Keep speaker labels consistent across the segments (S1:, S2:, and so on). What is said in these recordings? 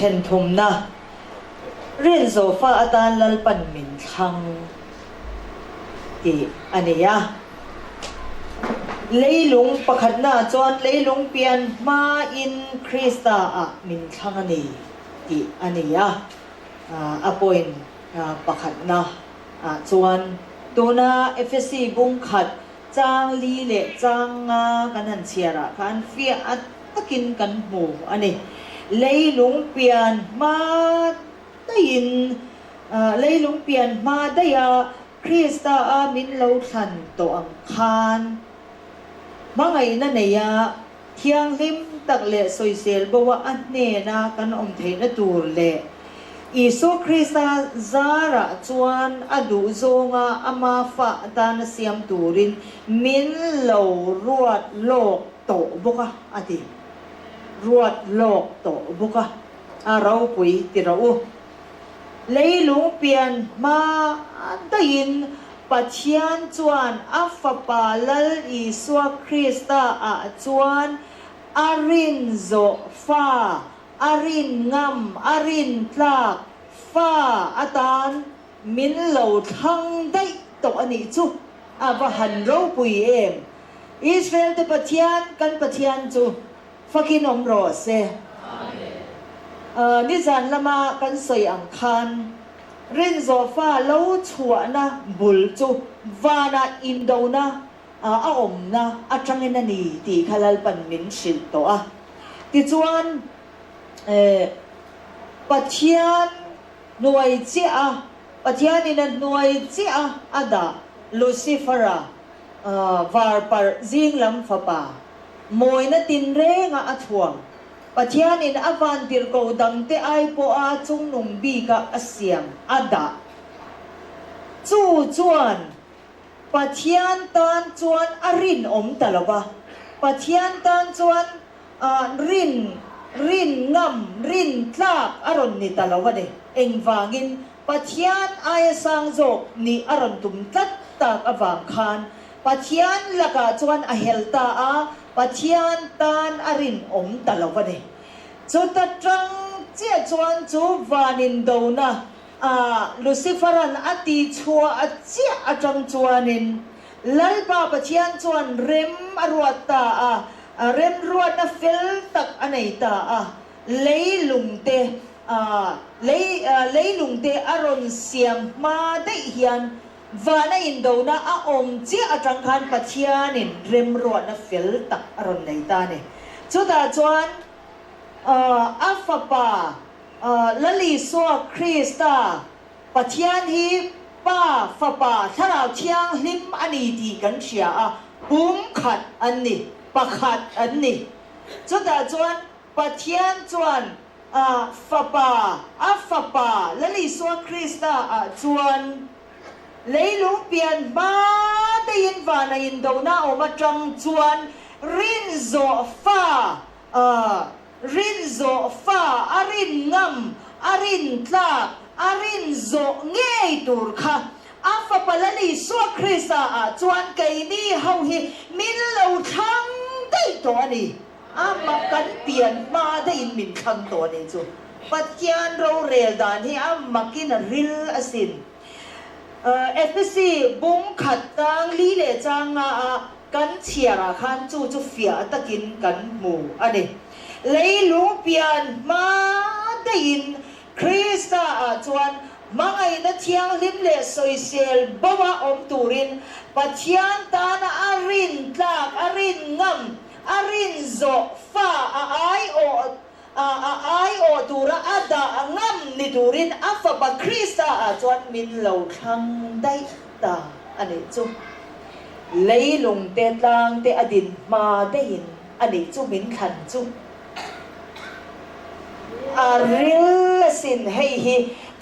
S1: เช่นทุมนะเรียนโซฟาอาตานลลปันมินทังอีอันนี้อะเลยลุงประคันหน้าจวนเลยลุงเปลี่ยนมาอินคริสตาอะมินทังอันนี้อีอันนี้อะอปอยน์ประคันหน้าจวนตัวน่าเอฟซีบุงขัดจางลีเละจางกันหันเชียระกันเฟียอัดตะกินกันหมูอันนี้เลยลุงเปลี่ยนมาได้ยินเลยลุงเปลี่ยนมาได้ยาคริสตาอามินเลาทันตัวอังคารมาไงนั่นเนี่ยเที่ยงลิมตักเละสวยเซลบอกว่าอันเนนากันอมเทนตูเละอิสุคริสตาซาระจวนอดูโซงาอามาฟะดานเสียมตูรินมินเลารวดโลกโตบุกะอดีรวดโลกโตบุกะเราปุยติเราเลยลุงเปลี่ยนมาได้ยินปัจเจียนจวนอัฟปาลลอิสวคริสตาจวนอารินโซฟ้าอารินงามอารินพลากฟ้าอาตานมินเหลาทั้งได้ตกอันนี้จุว่าหันเราปุยเองอิสราเอลจะปัจเจียนกันปัจเจียนจุฟักินอมรอเซนิจันละมากันสวยอังคารเรนโซฟาเล่าชัวนะบุลจูวานาอินโดนะอาอมนะอาจังเงินนี่ตีขลัลปันมินชิลตัวติจวนปัจเจียนหน่วยเจ้าปัจเจียนนี่นั่นหน่วยเจ้าอาดาลูซิเฟอร์วาร์ปาร์ซิงลัมฟาปามวยนัตินเรงอาทวงปัจเจียนอินอวันติรโกดังเตไอโปอาจุงนุงบีกาเสียงอาดาจูจวนปัจเจียนตันจวนอรินอมตะลบะปัจเจียนตันจวนรินงามรินทลากอรอนนิตะลบะเดเอ็งวางินปัจเจียนไอสังโจนี่อรอนตุมตัดตากอวังคานปัจเจียนละกาจวนอเฮลตาปัจเจียนตันอรินอมตะลบะเดจุดจังเจ้าจวนจูวานินโดนะลูซิเฟอรันอติชัวเจ้าจังจวนินลัลปาปัจเจียนจวนเร็มอรวดตาเร็มรวดนะฟิลตักอันไหนตาเลยลุงเตเลยลุงเตอารอนเสียมมาได้เฮียนวานาอินโดนะอมเจ้าจังคันปัจเจียนินเร็มรวดนะฟิลตักอารอนไหนตาเนี่ยจุดจวนอัฟปาลลิสวคริสตาปัจเจียนฮีป้าฟปาถ้าเราเชียงลิมอันนี้ดีกันเชียบุ้มขัดอันนี้ปะขัดอันนี้จุดจวนปัจเจียนจวนฟปาอัฟปาลลิสวคริสตาจวนเลยลุงเปลี่ยนมาได้ยินว่าในอินโดนาออกมาจังจวนรินโซฟารินโซฟาอารินงามอารินทลาอารินโซเงยตูร์ค่ะอัฟปาลลิสวคริสตาจวนไกนี่เฮาฮิมินเล ตัวนี่มากันเปลี่ยนมาได้ยินมินคำตัวนี่จูปัจจัยเราเรียลดานที่มากินริลอสินFPC บุ้งขัดตังลีเลจังกันเชียร์ขันจูเฟียตะกินกันหมูอันนี้เลยลุงเปลี่ยนมาได้ยินคริสต์จวนมังไงนัดเชียงลิมเลสอยเซลบ่ว่าอมตูรินปัจจัยตานาอารินตากอารินงำอารินโซฟ้าไอโอตูระอาดางำนิตูรินอัฟบะคริสต์จวนมินเหลาทังได้ตาอันนี้จุเลยลุงเตตังเตอดินมาได้ยินอันนี้จุมินขันจุริลสินให้ฮี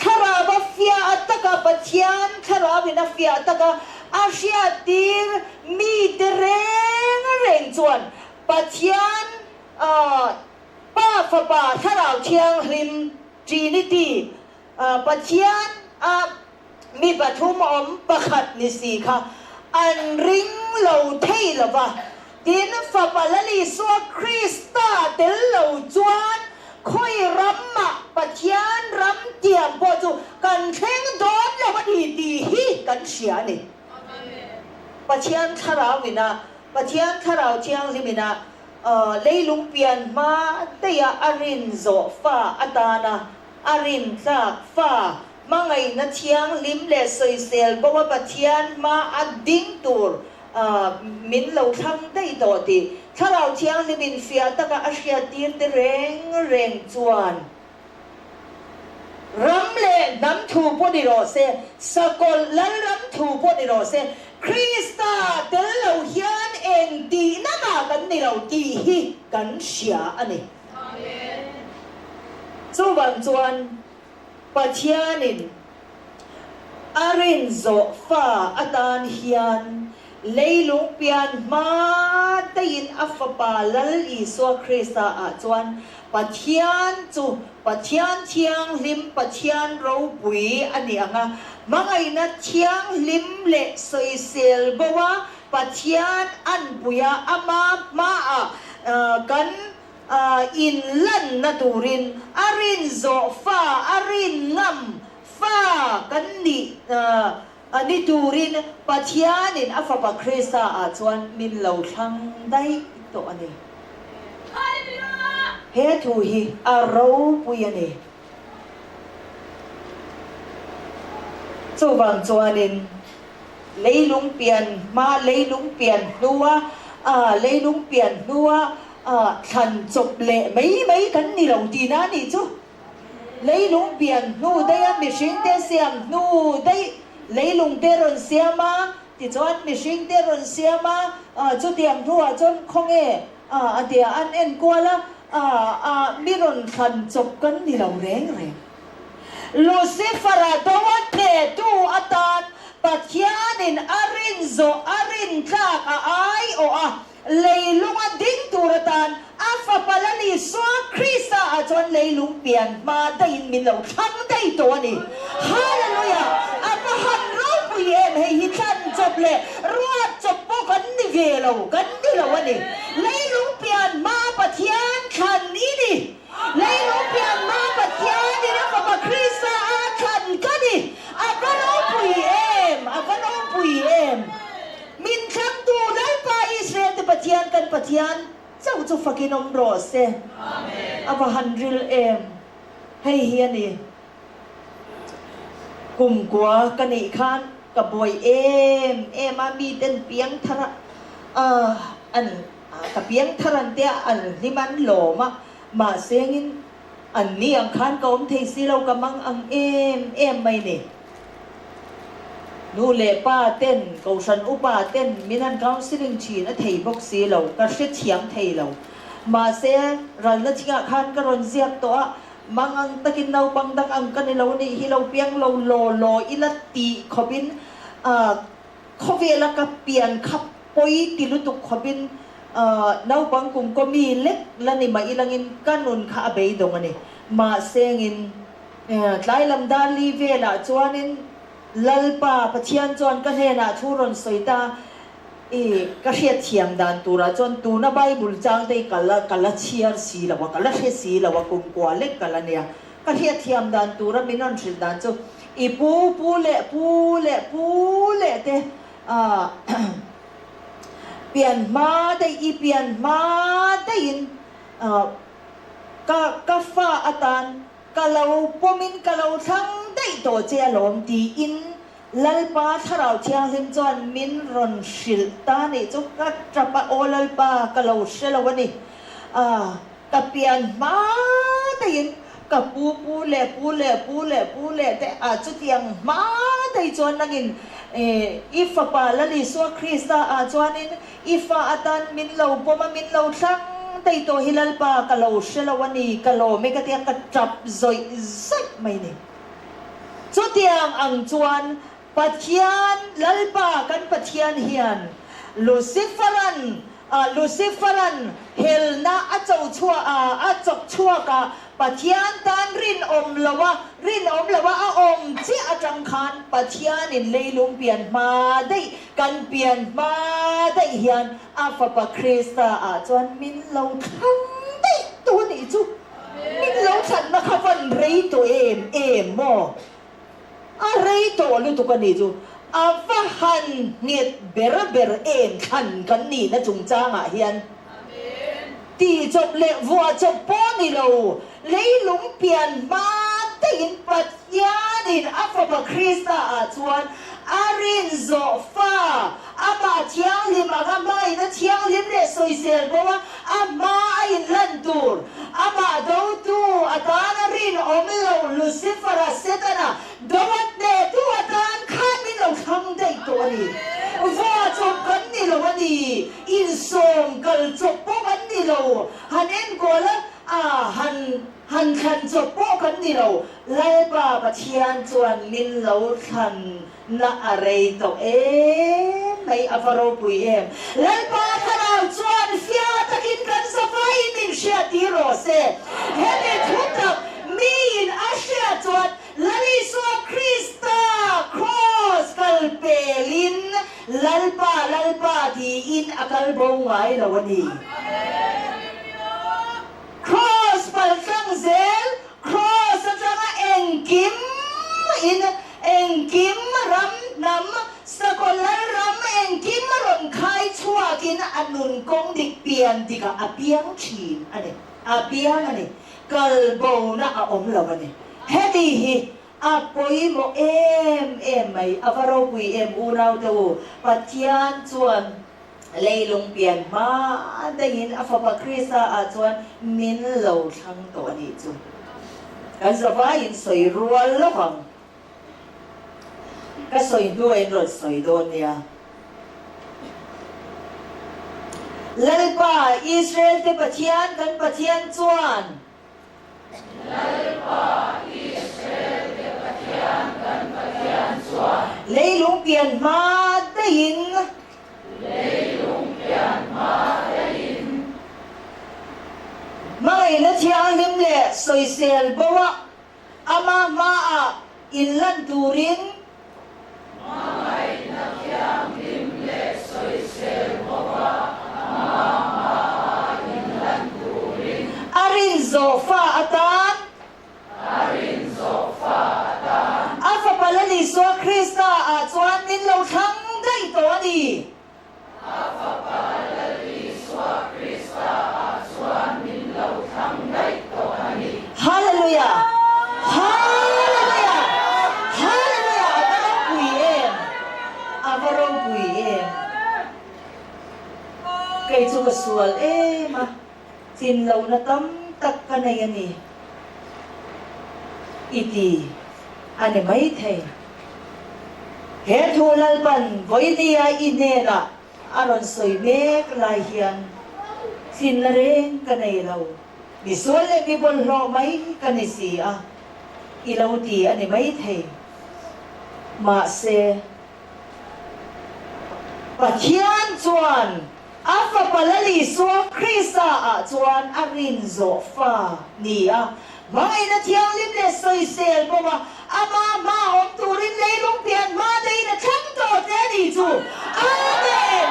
S1: คาราบฟิอาตะกะปัจจัยคาราบินาฟิอาตะกะอาเซียตีร์มีเดเรงจวนปัจจัยป้าฝาคาราเชียงริมจีนิตีปัจจัยมีปฐุมอมประคัดนิสีค่ะอันริงเหลาเทยละวะดินฝาบาลลีสวคริสตาเตลเหลาจวนค่อยรำมาปัจจัยรำเตียมพอจูกันเข่งโดนแล้ววันดีฮีกันเสียนี่ปัจจัยคาราวินาปัจจัยคาราเชียงลิมินาเลยลุงเปลี่ยนมาเตียอารินโซฟ้าอัตานาอารินจากฟ้ามังไงนัดเชียงลิมเลสอยเซลบอกว่าปัจจัยมาอดิ้งตูร์มินเราทำได้ต่อตีถ้าเราเชียงลิมินเฟียตะกะอาเซียตีนเร่งจวนรำเล่น้ำถูปนิโรเซสกลและรำถูปนิโรเซคริสตาเตลเราเฮียนเองตีน้ำมากันนี่เราตีฮีกันเสียอันนี้จวนจวนปัจจัยนินอารินโซฟ้าอัตานเฮียนเลยลุงเปลี่ยนมาได้ยินอัฟบาลลีสวคริสตาจวนปัจจัยปัจจัยเชียงลิมปัจจัยเราปุยอันนี้อ่ะมังไงนัดเชียงลิมเละสอยเซลบอกว่าปัจจัยอันปุยอามากันอินลันนัตูรินอารินโซฟ้าอารินงำฟ้ากันนี่อันนี้ตูรินปัจจัยนินอัฟบะคริสตาจวนมินเหลาทังได้ตัวอันนี้เฮตุฮีอารูปุยนี่จวนจวนินเลยลุงเปลี่ยนมาเลยลุงเปลี่ยนนัวเลยลุงเปลี่ยนนัวขันจบเละไม่กันนี่เราดีนะนี่จูเลยลุงเปลี่ยนนู่ได้มิชิงเตเซียมนู่ได้เลยลุงเตรอนเซียมาที่จวนมิชิงเตรอนเซียมาจุดเดียมทัวจนคงอันเดียอันเอ็นกว่าละมิรอนขันจบกันนี่เราแรงลูซิฟาราโดวันเตตูอัตานปัจจัยนินอารินโซอารินคากไอโอเลยลุงอดิ้งตูระตานอัฟบาลลีสวคริสตาจนเลยลุงเปลี่ยนมาได้ยินมินเราทั้งได้ตัวนี่ฮาเลลูยาอับฮันรูปเย็นให้ฮิตันจบเลยรวดจบพวกกันนี่เวลากันนี่ละวันนี้เลยลุงเปลี่ยนมาปัจจัยขันนี้นี่เลยลุงเปลี่ยนมาปัจจัยนี่นะกับคริสตาขันกันนี่อับน้องปุยมินคำดูไล่ไปอิสราเอลปัจจัยกันปัจจัยเจ้าจะฟักินอมรอเซอับฮันริลให้เฮียนี่กลุ่มกัวกันอีกคันกับบอยมามีเต้นเปียงทระอันกับเปียงทรันเตียอันนี่มันหล่อมาเสียงินอันนี้อังคันก็อมเทสิเรากำมังอังไม่เนี่ยนูเลป้าเต้นกษันอุปาเต้นมินันเขาสิริงชีนะเทยบกสีเรากระเสียเฉียมเทยเรามาเสียรันละชิงะคันกระรอนเสียตัวมังอังตะกินเราบังดังอังกันในเรานี่ฮิเราเปียงเราโลอิลัตติขบินขบเวลากับเปลี่ยนขับปอยติลุตุขบินนาบังกุมก็มีเล็กและนี่มาอีลังอินกันนุนข้าเบยดงอันนี้มาเสียงินไล่ลำดาลีเวลาจวนินลัลปาปะเทียนจวนกันเฮน่ะทุรนสวยตา ก็เรียกเทียมดันตัวละจนตัวน่ะใบบุญจางได้กันละเชียร์สีละว่ากันละเทสีละว่ากุมกว่าเล็กกันละเนี่ยก็เรียกเทียมดันตัวละไม่นอนชิลดันจูปูเละเตเปลี่ยนมาได้เปลี่ยนมาได้ยินก็ฟ้าอาตานก็เราปมินก็เราทั้งได้ตัวเจ้าหลอมตีอินลัลปาถ้าเราเชียงลิมจวนมินรอนชิลตานี่จุกก็จะปะโอลัลปาก็เราเชลวันนี้ก็เปลี่ยนมาได้ยินก็ปูเละแต่จุดยังมาได้จวนนั่งอินอีฟ้าปาลลิสวคริสต์จวนนินอีฟ้าอาตันมินเราปมามินเราทั้งได้ตัวฮิลัลปาก็เราเชลวันนี้ก็เราไม่ก็เตียงก็จับซอยไม่นี่จุดยังอังจวนปัจจัยลัลปากันปัจจัยเฮียนลูซิฟารันเฮลนาอาจชั่วอาจกชั่วกะปัจจัยตันรินอมละวะอาอมที่อาจังคันปัจจัยนินเลยลุงเปลี่ยนมาได้กันเปลี่ยนมาได้เฮียนอาฟปะคริสตาจวนมินเราทั้งได้ตัวนี้จุมินเราฉันนะคะวันไรตัวเอ็มโมอะไรตัวlu tu kan ni ju afahan nit ber en khan kan ni na chung changa hian amen ti chop le vua chop po ni lo leilung pian ma tin pat yanin afa pa krista a chuan arin zo fa ama chiang lim aga mai na chiang lim le soi sel bawa ama in lan tur ama do tu atana rin omlo lucifer setana dawat ne tu atan khan min lo thang dai to ni va chop kan ni lo ni in som kal chop po kan ni lo hanen kola han khan chop po kan ni lo lai ba pa thian chuan min lo than na aray to may afaro pui lai pa tharaw chuan fia takin kan sa fai min sia tiro se hele thutak min asya chuan lali so krista cross kalpelin lalpa di in akal bongay lawani cross palkang zel cross at saka engkim ram nam sa kolal ram engkim ron khai chuakin anun kong dik pian dika apiang chin apiang kalbo na aom lawani hedi hi apoy mo may avaro pui uraw daw patyan chuan leilung pian ma dayin afapa krisa chuan min lo thang to ani chu kan zavain soi rual lokang ka soi duain ro soi don ya lalpa Israel te patyan kan patyan chuan lalpa Israel te patyan kan patyan chuan leilung pian ma dayin mga ina tiyang himle soy sel bawa ama maa inlan turin mga ina tiyang himle soy sel bawa ama maa inlan turin arin zofa atan afa palali so krista at suan min lo thang day to ani Hallelujah! Abarong puyen. Kay sukasual ma sinlaw na tak ka na yan iti ane may thay hetulal pan voy niya inera aron soy mek lahiyan sinlareng kanailaw Bisual mi bolho may kanisiya ilaw ti ani may thay ma se patyan chuan afa palali so krisa chuan arin zo fa niya mga inatiyang limle soy sel poma ama maom turin leilong pian ma day na chang to teni chu amen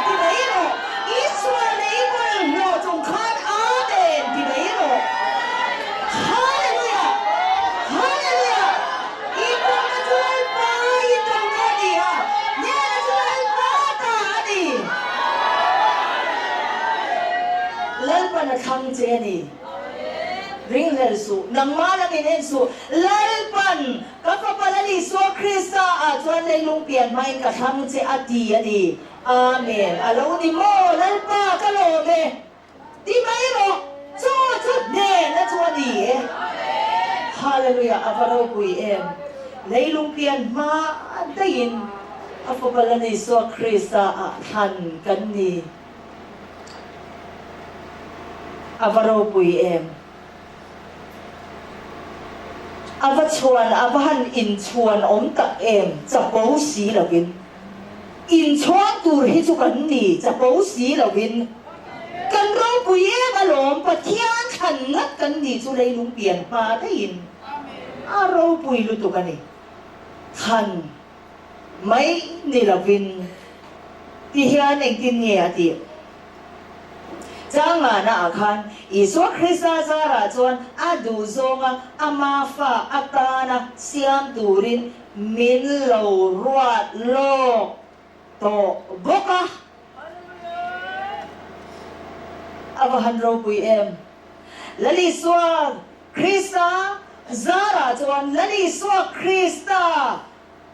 S1: panatang jeni ring lel su nang malang inen su lalpan kapapalali so Krista chuan leilung pian mai ka thang che ati ani amen alo ni mo lalpa kalome ti mai ro chu ne na chuan ni hallelujah avaro pui em leilung pian ma dain kapapalali so Krista than kan ni avaro pui em ava chuan avahan in chuan om tak em chapo si lovin in chuan tur hi chu kan ni chapo si lovin kan ro pui em alom pathian than ngat kan ni chu leilung pian pa da in a ro pui lu tu kan ni than mai ni lovin ti hian eng tin nge ati Janga na akhan Isu Krista zara chuan adu zonga amafa atana siam turin min lo ruat lo to boka avahan ro pui em lali swa Krista zara chuan lali swa Krista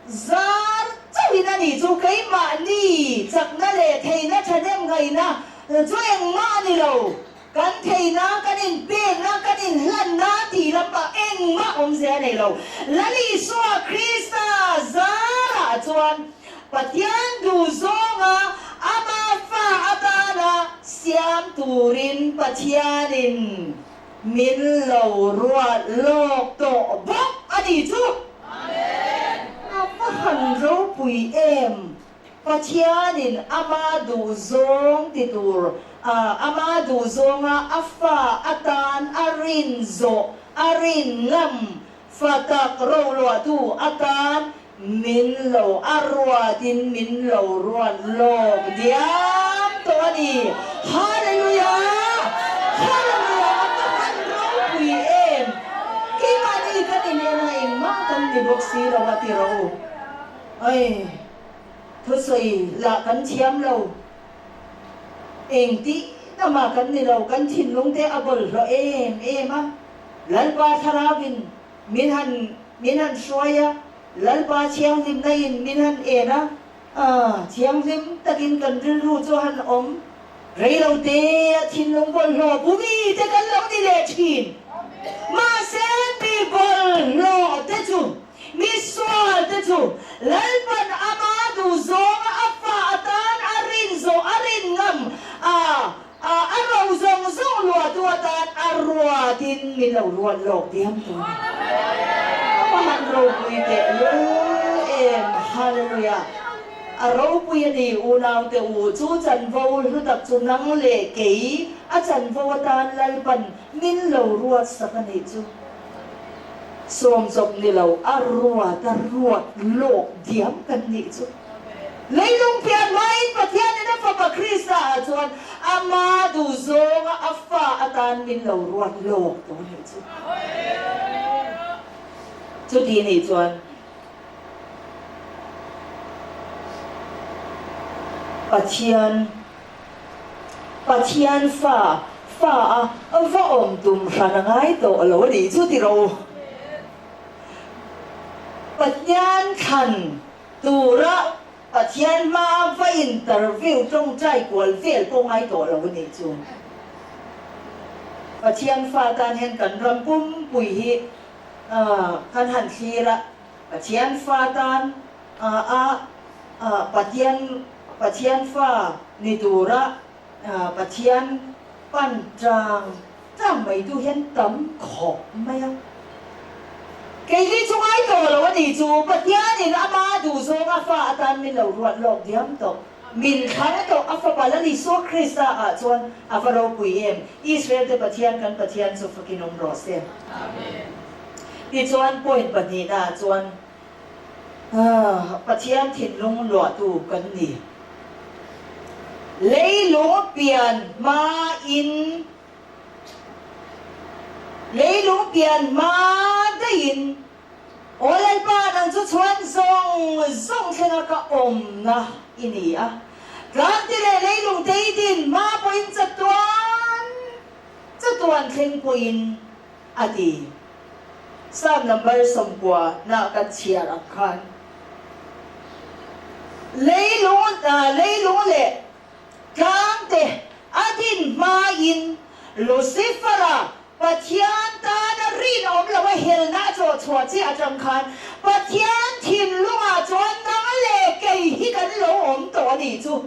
S1: zar chawina ni chu kai ma ni chakna le theina thadem gaina cho em ma ni lo kan thei na kan in pe na kan in lan na ti la pa eng ma om se nei lo lali so Krista zara chuan pathian du zonga ama fa atana siam turin pathianin min lo ruat lok to bok ani chu amen apa han ro pui em pathianin amadu zong titur amadu zonga afa atan arinzo aringam fatak rolo tu atan minlo arwadin minlo ruan lo diam to ani hallelujah hallelujah atakan ro wi em kimani kanine na imma kan ni boksi ro atiro ai thôi rồi là cắn chiếm lâu em tí nó mà cắn đi lâu cắn thìn lông thế abol rồi em á lần ba tharavin min han xoaya lần ba chiang lim nay min han á chiang lim takin cần ru cho han om rei lâu thế thìn lông bol lo bumi thế cắn lâu đi lệ thìn mà sen bi bol lo thế chu mi soal te chu lalpan amadu zong afa atan arinzo aringam aro zong zong lua tu atan arwa tin min lo ruan lok diam tu apahan ro pui te lo em hallelujah aro pui ni unaw te u chu chan vo lu tak chu nang le kei a chan vo atan lalpan min lo ruat sakani chu som zop ni lo arwa tarwa lok diam kan ni chu leilung pian mai pathian na fa pa Krista chuan amadu zonga afa atan min lo ruat lok to ni chu ti ni chuan pathian fa va om tum rangai to lo ni chu ti ro pathian khan tura pathian ma va interview trong trai kwal vel ko ngai to lo ni chu pathian fa tan hen kan ram pum pui hi kan han khira pathian fa tan pathian fa ni tura pathian pan trang mai tu hen tam khop mai cái gì chúng ai tổ là vấn đề chú bất nhã thì đã ba đủ số ngã pha tan mình lâu ruột lộc diam tổ mình khá tổ áp phá là lý số Krista à chuan áp phá đâu quỷ em Israel để bất nhã cần bất nhã số phá kinh ông rõ xem thì chuan point bất nhã na chuan bất nhã thịt lông lọ tu cần nỉ lấy lúa biển ma in lấy lúa biển ma in olay pa nang chu chuan zong thena ka om na ini a kan ti le leilung te din ma point sa tuan kan thleng poin ati sam number somkwa na kan chiar akhan leilung le tlang te atin ma in lucifera pathian ta na rin om lawa hel na cho chwa chi atang khan pathian thin lunga chuan nang le kei hi kan lo om to ni chu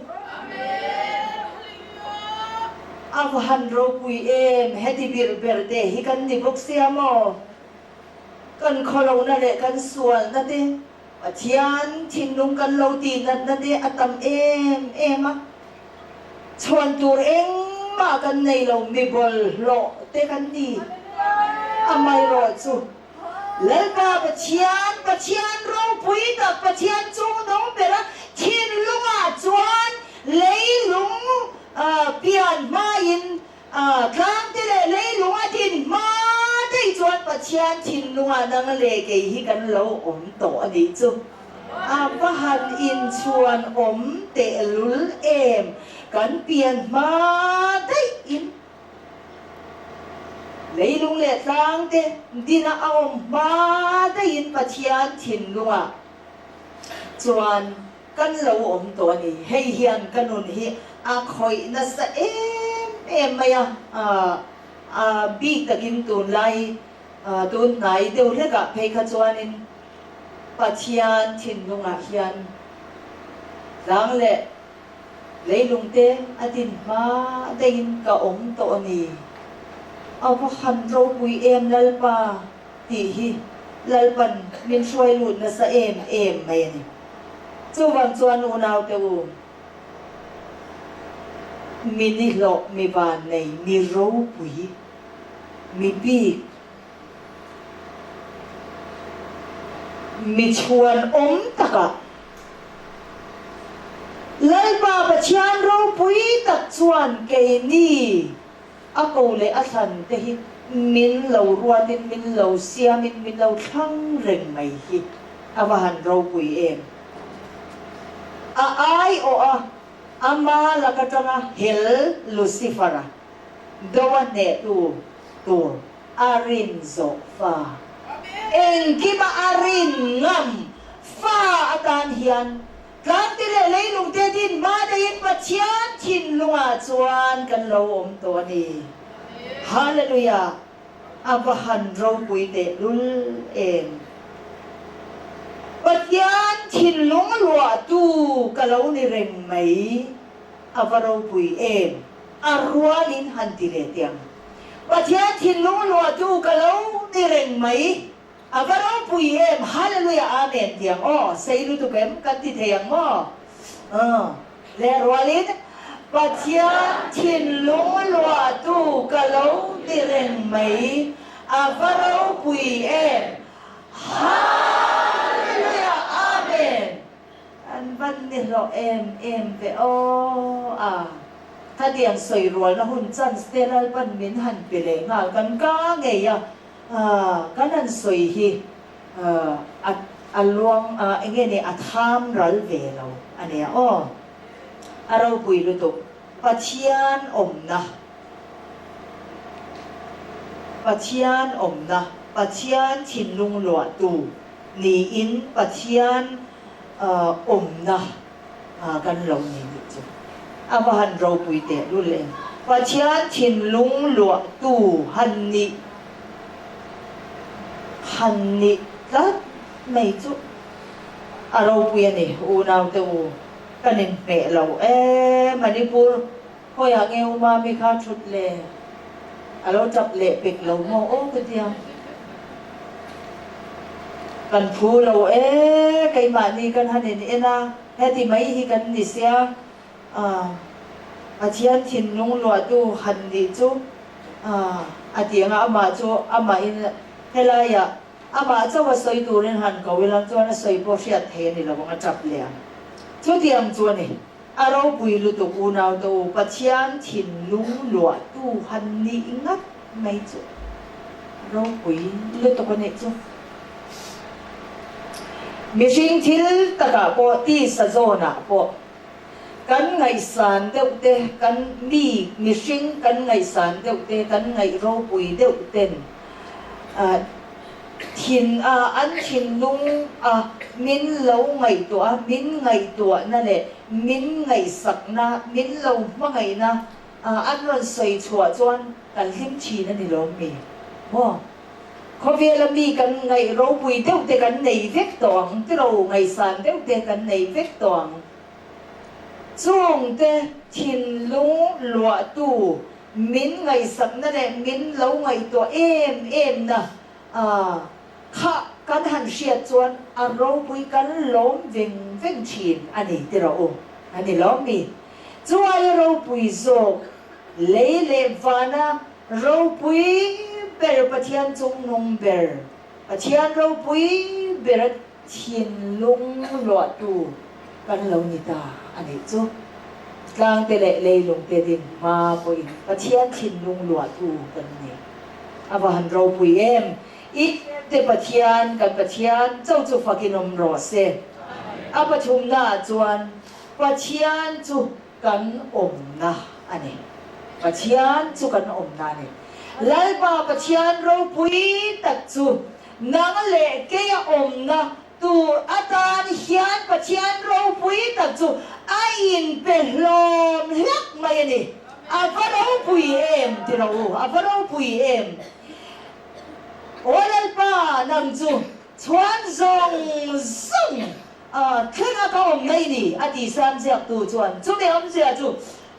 S1: avahan ro pui em heti bir berde hi kan ni bok siamo kan kholo na le kan sual na te pathian thin lung kan lo ti na te atam em a chuan tur eng ma kan nei lo mi bol lo te kan ni amai ro chu lalpa pathian ro pui ta pathian chu nong bera thin lunga chuan leilung pian ma in tlang te le leilung a thin ma dei chuan pathian thin lunga nang le ke hi kan lo om to ani chu vahan in chuan om te lul em kan pian ma dei in leilung le tlang te dina om ma dei in pathian thin lunga chuan kan lo om to ni hei hian kanun hi a khoi na sa em maya bi takin tun lai tun nai deu le ka phei kha chuan in pathian thin lunga hian lang le leilung te atin ma dein ka om to ni awa khan ro pui em lalpa ti hi lalpan min shoi lut na sa em mai ni chu wang chuan u naw te u mi ni lo mi van nei mi ro pui mi bi mi chuan om taka lalpa pathian ro pui tak chuan ke ni a ko le a than te hi min lo ruatin min lo sia min lo thang reng mai hi awahan ro pui em ai o ama lakatanga hel lucifera dawane tu arin zo fa engkima arin ngam fa atan hian tlang ti le leilung te din ma dayin pathian thin lunga chuan kan lo om to ni hallelujah abahan ro pui te lul em pathian thin lung lua tu kalau ni reng mai avaro pui em arwalin hantire tiang pathian thin lung lua tu kalau ni reng mai avaro pui em hallelujah amen tiang sei lu tu kem kan ti theyang mo le arwalin pathian thin lung lua tu kalau ni reng mai avaro pui em văn ni lo em ve ta diang soi rual na hun chan steral pan min han pile nga kan ka nge ya kan an soi hi at alwang enge ni atham ral ve lo ane arau pui lu to pathian om na pathian thin lung lo tu ni in pathian om na kan lo ni chu awahan ro pui te lu le pathian thin lung lo tu han ni ta mai chu aro pui ani u naw te u kanin pe lo manipur hoya nge uma mi kha thut le alo chap le pek lo mo ka dia kan phu lo kai ma ni kan hanin ena heti mai hi kan ni sia pathian thin lung lo tu han ni chu atianga ama chu ama in helaya ama chu wa soi tu ren han ko welang chu na soi po sia the ni lo nga chap le chu tiang chu ni aro pui lu tu u naw tu pathian thin lung lo tu han ni ingat mai chu ro pui lu tu ko ne chu mishing thil taka po ti sa zona po kan ngai san deuh te kan mi hring kan ngai san deuh te kan ngai ro pui deuh ten thin an thin lung min lo ngai to min ngai to na le min ngai sak na min lo ma ngai na an ron soi chua chuan kan hlim thi na ni lo mi mo ko ve la mi kan ngai ro pui deuh te kan nei vek tawng te ro ngai san deuh te kan nei vek tawng chung te thin lung lua tu min ngai sak na le min lo ngai to em na kha kan han sia chuan a ro pui kan lom veng thin ani te ro ani lo mi chuai ro pui zo le vana ro pui ber pathian chung nong ber pathian ro pui ber thin lung lua tu kan lo ni ta ani chu tlang te le lung te din ma pui pathian thin lung lua tu kan ni ava han ro pui em ik te pathian kan pathian chau chu fakinom ro se apathum na chuan pathian chu kan om na ani pathian chu kan om na ni lalpa pathian ro pui tak chu nang le ke ya om na tu atan hian pathian ro pui tak chu a in pe hlom hlak mai ni avaro pui em ti ro avaro pui em olalpa nang chu chuan zong zong thenga ka om nei ni ati san jiak tu chuan chu ne om zia chu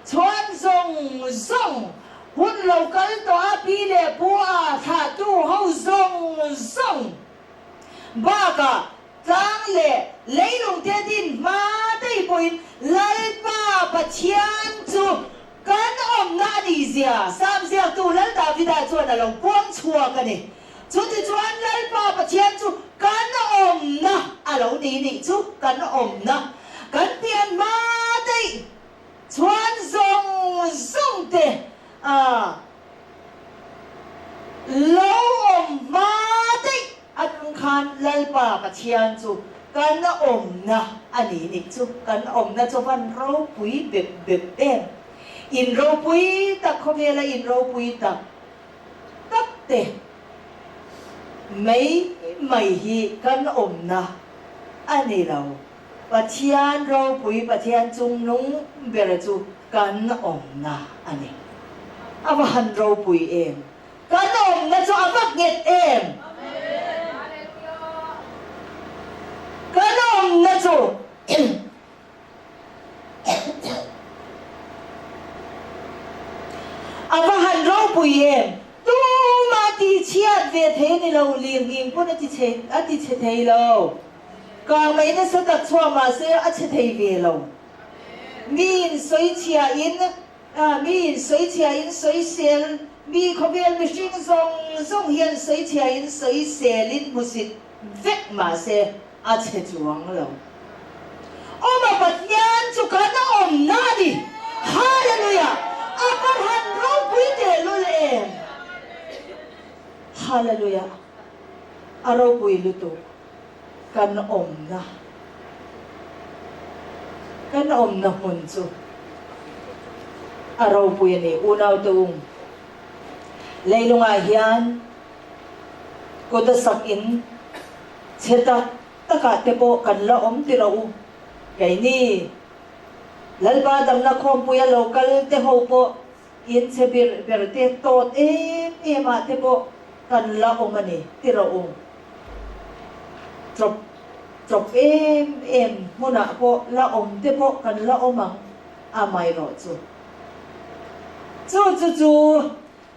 S1: chuan zong zong hun local to api le pua tha tu ho zong zong ba ka tang le leilung te din ma dei poin lalpa pathian chu kan om na di zia sam zia tu lal davida chuan along puang chua ka ni chu ti chuan lalpa pathian chu kan om na alo ni chu kan om na kan pian ma dei chuan zong zong te lo om ma dei an khan lalpa pathian chu kan om na ani ni chu kan om na chu van ro pui bep em in ro pui ta khomela in ro pui ta tak te mấy hi kan om na ani lo pathian ro pui pathian chung nung ber chu kan om na ani ava han ro pui em kan om na chu avak nget em kan om na chu ava han ro pui em tu ma ti chiat ve the ni lo liang ing pon ati che thei lo ka mai na sa tak chua ma se a che thei ve lo min soi chia in min soi chia in soi sel mi khovel mi sing song hian soi chia in soi selin musit vek ma se a che chuang lo o ma pathian chu ka na om na di hallelujah akan han ro pui te lo le hallelujah aro pui lu tu kan om na hun chu aro pui ni unaw tung leilunga hian ko ta sak in cheta taka te po kan la om ti ro kai ni lalba dam na khom puya local te ho po in se ber te tot ma te po kan la om ani ti ro drop em muna po la om te po kan la omang amai ro chu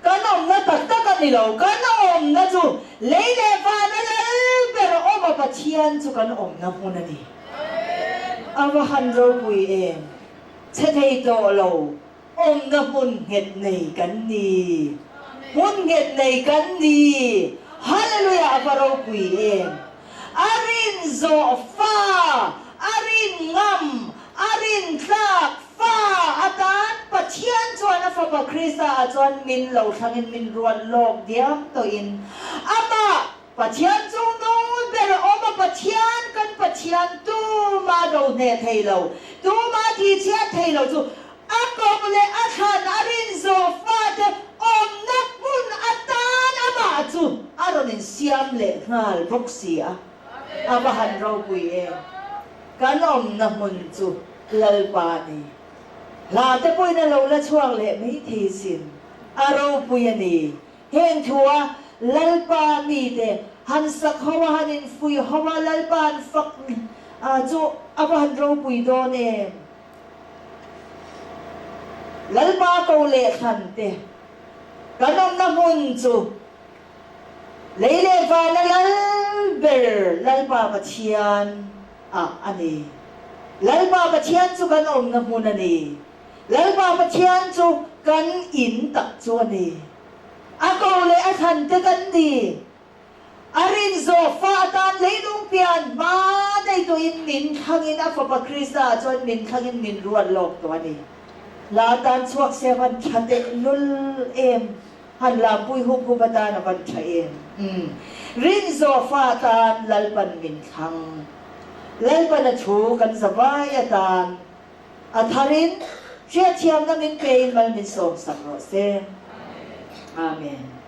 S1: kan om na tak kan ni lo kan om na chu leile fa na le pero oma pathian chu kan om na muna ni ava han ro pui em che thei to lo om na mun het nei kan ni mun het nei kan ni hallelujah ava ro pui em arin zo fa arin ngam arin tlak fa atan pathian chuan a fa pa krista a chuan min lo thangin min ruan lok diam to in ama pathian chung no ber oma pathian kan pathian tu ma do ne thei lo tu ma thi chia thei lo chu a kong le a than arin zo fa te om nak mun atan ama chu aron in siam le ngal bok sia abahan ro pui e kan om na mun chu lal pa ni la te poi na lo la chuang le mai thi sin aro pui ani heng thua lal pa mi te han sak hawa hanin fui hawa lal pan fak chu abahan ro pui do ne lal pa ko le khan te kanom na mun chu leile va na lal ber lal pa pathian ani lal pa pathian chu kanom na mun ani lal pa pathian chu kan in tak chu ani ako le a khan te kan di arin zo fa tan leilung pian ma dai to in min thangin a fa pa krista chon min thangin min ruat lok to ani la tan chuak se van thate nul em han la pui hu pu bata na van tha em rin zo fa tan lalpan min thang lalpan a thu kan zawai atan atharin chia chiam na min pein mal min som sam ro se amen